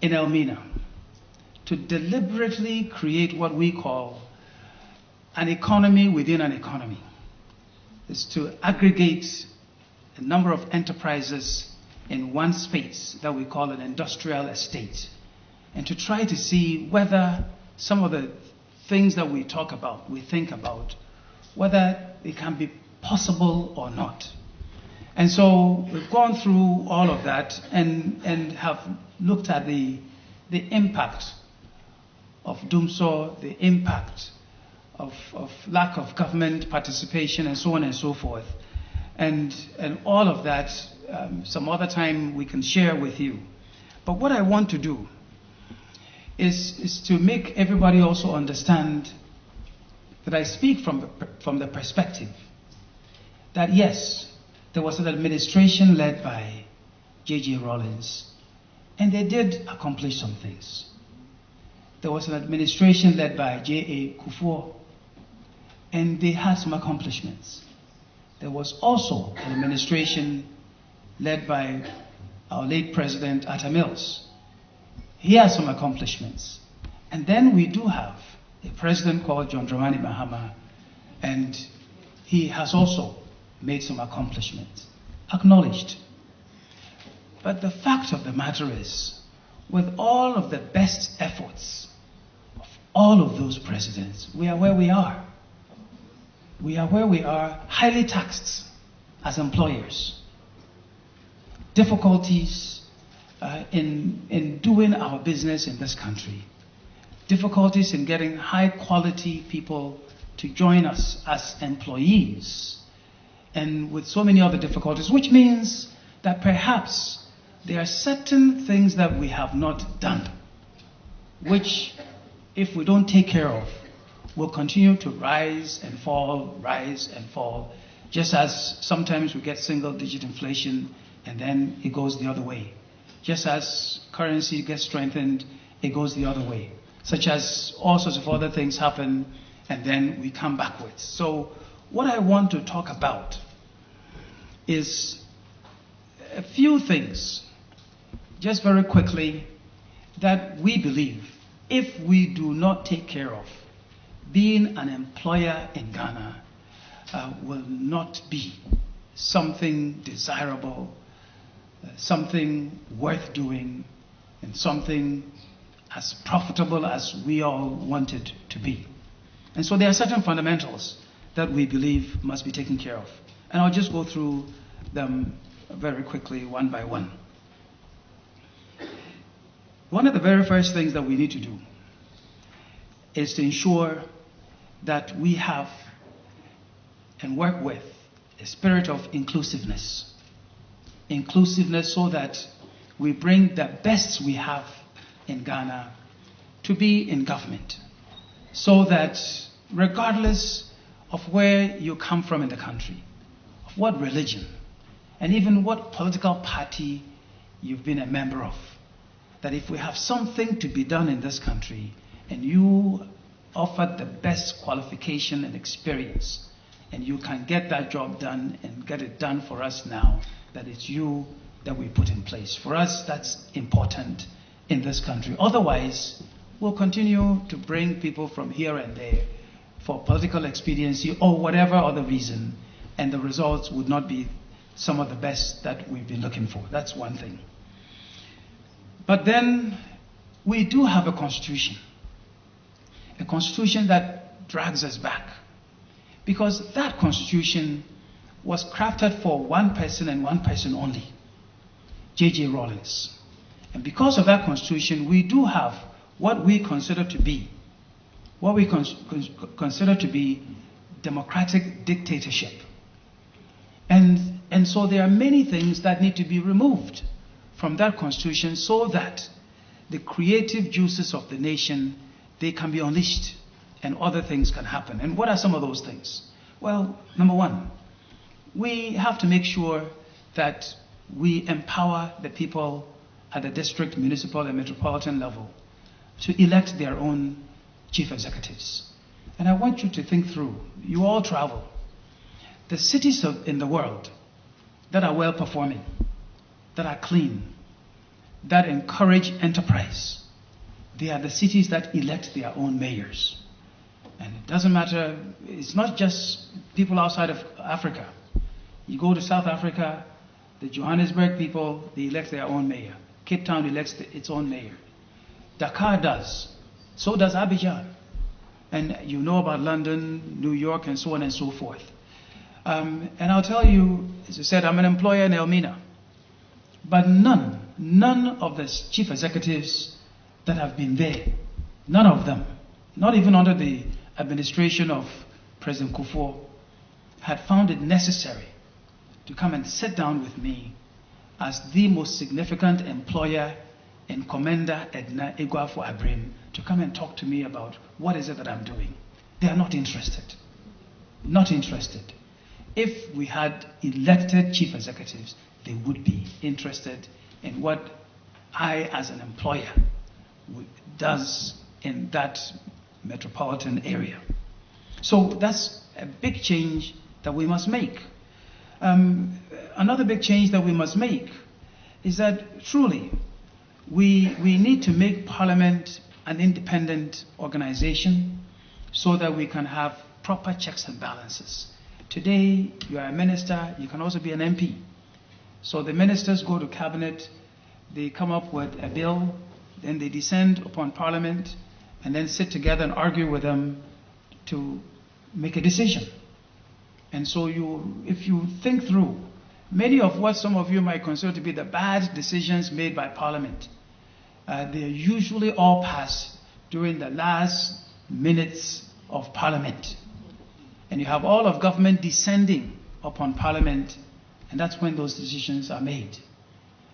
in Elmina to deliberately create what we call an economy within an economy. Is to aggregate a number of enterprises in one space that we call an industrial estate, and to try to see whether some of the things that we talk about, we think about, whether it can be possible or not. And so we've gone through all of that and have looked at the impact of Dumso, the impact of lack of government participation, and so on and so forth. And all of that, some other time we can share with you. But what I want to do is to make everybody also understand that I speak from the perspective that yes, there was an administration led by J.J. Rawlings, and they did accomplish some things. There was an administration led by J.A. Kufuor, and they had some accomplishments. There was also an administration led by our late President Atta Mills. He has some accomplishments. And then we do have a president called John Dramani Mahama, and he has also made some accomplishments, acknowledged. But the fact of the matter is, with all of the best efforts of all of those presidents, we are where we are. We are where we are, highly taxed as employers. Difficulties in doing our business in this country. Difficulties in getting high quality people to join us as employees. And with so many other difficulties, which means that perhaps there are certain things that we have not done, which if we don't take care of, will continue to rise and fall, just as sometimes we get single-digit inflation and then it goes the other way. Just as currency gets strengthened, it goes the other way. Such as all sorts of other things happen and then we come backwards. So what I want to talk about is a few things, just very quickly, that we believe if we do not take care of, being an employer in Ghana will not be something desirable, something worth doing, and something as profitable as we all want it to be. And so there are certain fundamentals that we believe must be taken care of. And I'll just go through them very quickly, one by one. One of the very first things that we need to do is to ensure that we have and work with a spirit of inclusiveness. Inclusiveness so that we bring the best we have in Ghana to be in government. So that regardless of where you come from in the country, of what religion, and even what political party you've been a member of, that if we have something to be done in this country and you offer the best qualification and experience, and you can get that job done and get it done for us now, that it's you that we put in place. For us, that's important in this country. Otherwise, we'll continue to bring people from here and there for political expediency or whatever other reason, and the results would not be some of the best that we've been looking for. That's one thing. But then we do have a constitution that drags us back, because that constitution was crafted for one person and one person only, J.J. Rawlings. And because of that constitution, we do have what we consider to be democratic dictatorship. And so there are many things that need to be removed from that constitution so that the creative juices of the nation, they can be unleashed and other things can happen. And what are some of those things? Well, number one, we have to make sure that we empower the people at the district, municipal, and metropolitan level to elect their own chief executives. And I want you to think through, you all travel, the cities in the world that are well performing, that are clean, that encourage enterprise. They are the cities that elect their own mayors. And it doesn't matter, it's not just people outside of Africa. You go to South Africa, the Johannesburg people, they elect their own mayor. Cape Town elects its own mayor. Dakar does. So does Abidjan. And you know about London, New York, and so on and so forth. And I'll tell you, as I said, I'm an employer in Elmina. But none of the chief executives that have been there, none of them, not even under the administration of President Kufuor, had found it necessary to come and sit down with me as the most significant employer in Commander Edna Eguafo Abrim to come and talk to me about what is it that I'm doing. They are not interested. Not interested. If we had elected chief executives, they would be interested in what I, as an employer, does in that metropolitan area. So that's a big change that we must make. Another big change that we must make is that truly we need to make Parliament an independent organization so that we can have proper checks and balances. Today, you are a minister, you can also be an MP. So the ministers go to cabinet, they come up with a bill, then they descend upon Parliament, and then sit together and argue with them to make a decision. And so if you think through, many of what some of you might consider to be the bad decisions made by Parliament, they are usually all passed during the last minutes of Parliament. And you have all of government descending upon Parliament, and that's when those decisions are made.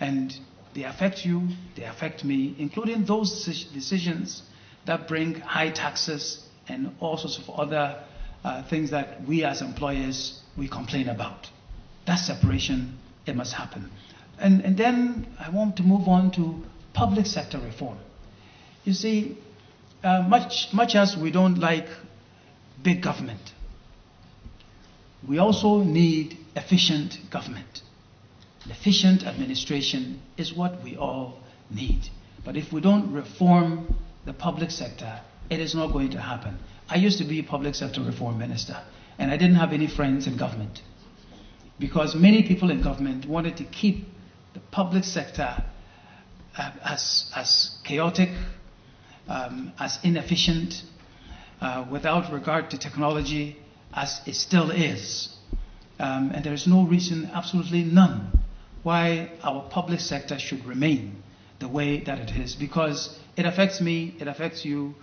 And they affect you, they affect me, including those decisions that bring high taxes and all sorts of other things that we as employers, we complain about. That separation, it must happen. And then I want to move on to public sector reform. You see, much as we don't like big government, we also need efficient government. Efficient administration is what we all need. But if we don't reform the public sector, it is not going to happen. I used to be a public sector reform minister, and I didn't have any friends in government because many people in government wanted to keep the public sector as chaotic, as inefficient, without regard to technology, as it still is. And there is no reason, absolutely none, why our public sector should remain the way that it is, because it affects me, it affects you.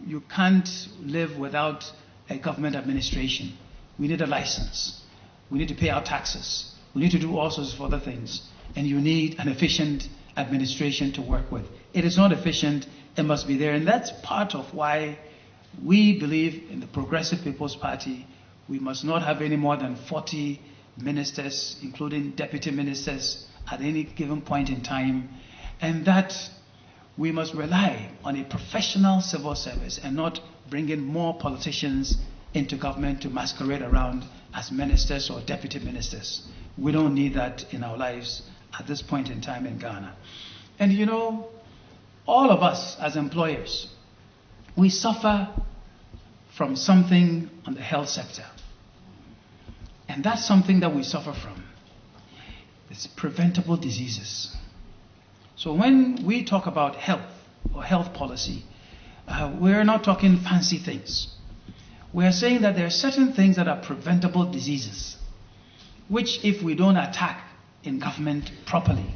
You can't live without a government administration. We need a license. We need to pay our taxes. We need to do all sorts of other things. And you need an efficient administration to work with. It is not efficient, it must be there. And that's part of why we believe in the Progressive People's Party. We must not have any more than 40 ministers, including deputy ministers, at any given point in time. And that we must rely on a professional civil service and not bring in more politicians into government to masquerade around as ministers or deputy ministers. We don't need that in our lives at this point in time in Ghana. And you know, all of us as employers, we suffer from something on the health sector. And that's something that we suffer from. It's preventable diseases. So when we talk about health or health policy, we're not talking fancy things. We're saying that there are certain things that are preventable diseases, which if we don't attack in government properly,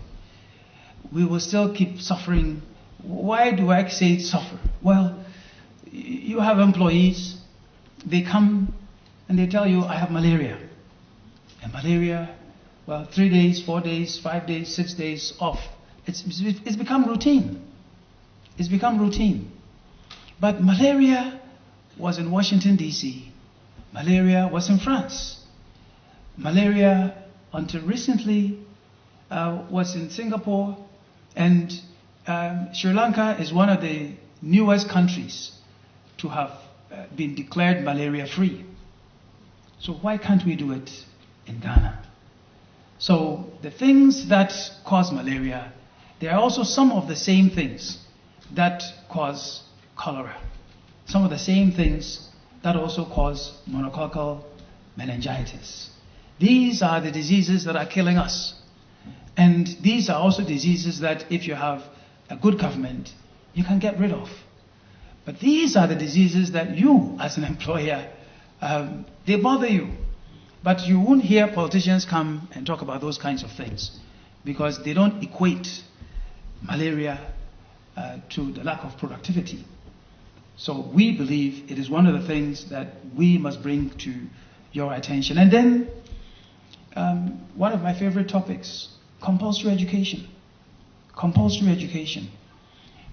we will still keep suffering. Why do I say suffer? Well, you have employees, they come and they tell you, I have malaria. And malaria, well, 3 days, 4 days, 5 days, 6 days off. It's become routine. It's become routine. But malaria was in Washington, D.C. Malaria was in France. Malaria, until recently, was in Singapore. And Sri Lanka is one of the newest countries to have been declared malaria-free. So why can't we do it in Ghana? So the things that cause malaria there are also some of the same things that cause cholera. Some of the same things that also cause monococcal meningitis. These are the diseases that are killing us. And these are also diseases that if you have a good government, you can get rid of. But these are the diseases that you, as an employer, they bother you. But you won't hear politicians come and talk about those kinds of things because they don't equate malaria to the lack of productivity. So we believe it is one of the things that we must bring to your attention. And then one of my favorite topics, compulsory education. Compulsory education.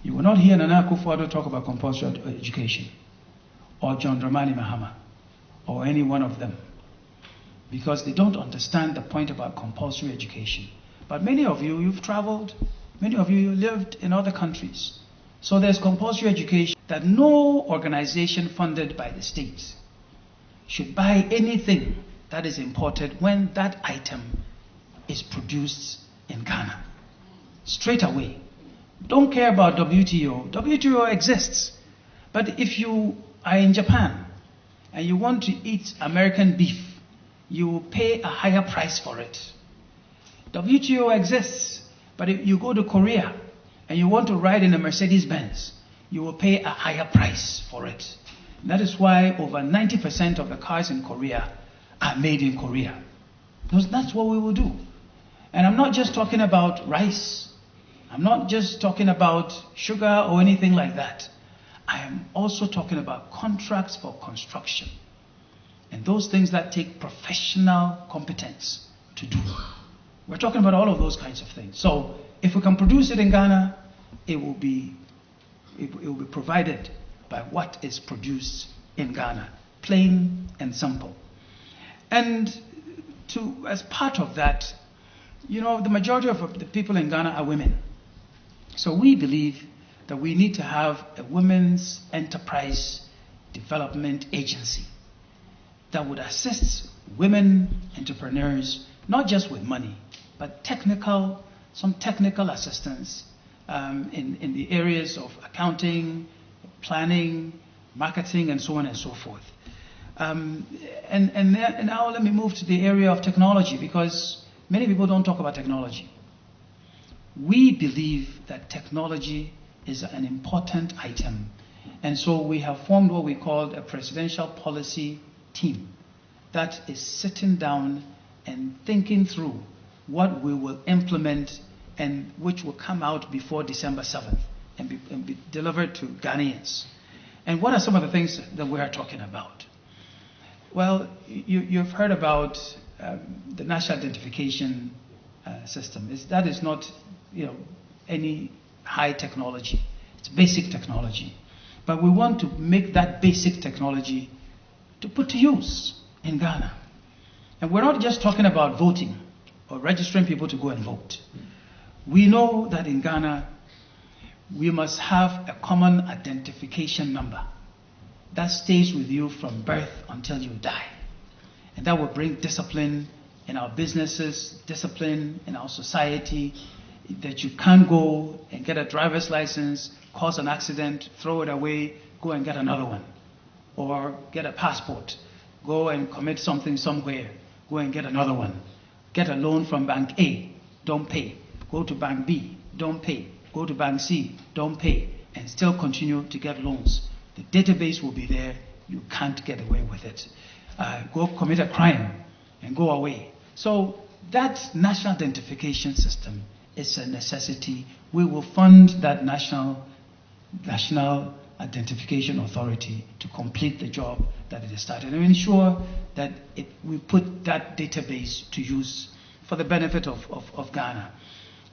You will not hear Nana Akufo-Addo talk about compulsory education, or John Dramani Mahama, or any one of them, because they don't understand the point about compulsory education. But many of you, you've traveled, many of you lived in other countries. So there's compulsory education that no organization funded by the state should buy anything that is imported when that item is produced in Ghana. Straight away. Don't care about WTO. WTO exists. But if you are in Japan and you want to eat American beef, you will pay a higher price for it. WTO exists. But if you go to Korea and you want to ride in a Mercedes-Benz, you will pay a higher price for it. That is why over 90% of the cars in Korea are made in Korea. Because that's what we will do. And I'm not just talking about rice. I'm not just talking about sugar or anything like that. I am also talking about contracts for construction and those things that take professional competence to do. We're talking about all of those kinds of things. So if we can produce it in Ghana, it will be provided by what is produced in Ghana, plain and simple. And as part of that, the majority of the people in Ghana are women. So we believe that we need to have a women's enterprise development agency that would assist women entrepreneurs, not just with money, but some technical assistance in the areas of accounting, planning, marketing, and so on and so forth. And now let me move to the area of technology, because many people don't talk about technology. We believe that technology is an important item, and so we have formed what we call a presidential policy team that is sitting down and thinking through what we will implement and which will come out before December 7th and be delivered to Ghanaians. And what are some of the things that we are talking about? Well, you've heard about the national identification system. That is not any high technology. It's basic technology. But we want to make that basic technology to put to use in Ghana. And we're not just talking about voting or registering people to go and vote. We know that in Ghana, we must have a common identification number that stays with you from birth until you die. And that will bring discipline in our businesses, discipline in our society, that you can't go and get a driver's license, cause an accident, throw it away, go and get another one. Or get a passport, go and commit something somewhere, go and get another one. Get a loan from Bank A, don't pay. Go to Bank B, don't pay. Go to Bank C, don't pay. And still continue to get loans. The database will be there, you can't get away with it. Go commit a crime and go away. So that national identification system is a necessity. We will fund that national identification authority to complete the job that it has started and ensure that we put that database to use for the benefit of Ghana.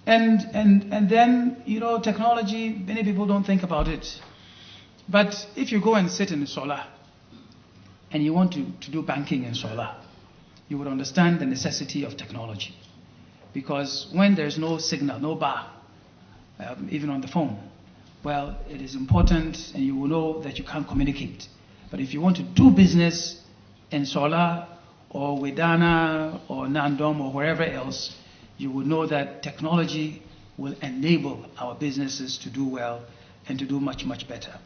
And then, technology, many people don't think about it. But if you go and sit in solar and you want to do banking in solar, you would understand the necessity of technology. Because when there's no signal, no bar, even on the phone, well, it is important and you will know that you can't communicate. But if you want to do business in Sola or Wedana or Nandom or wherever else, you will know that technology will enable our businesses to do well and to do much, much better.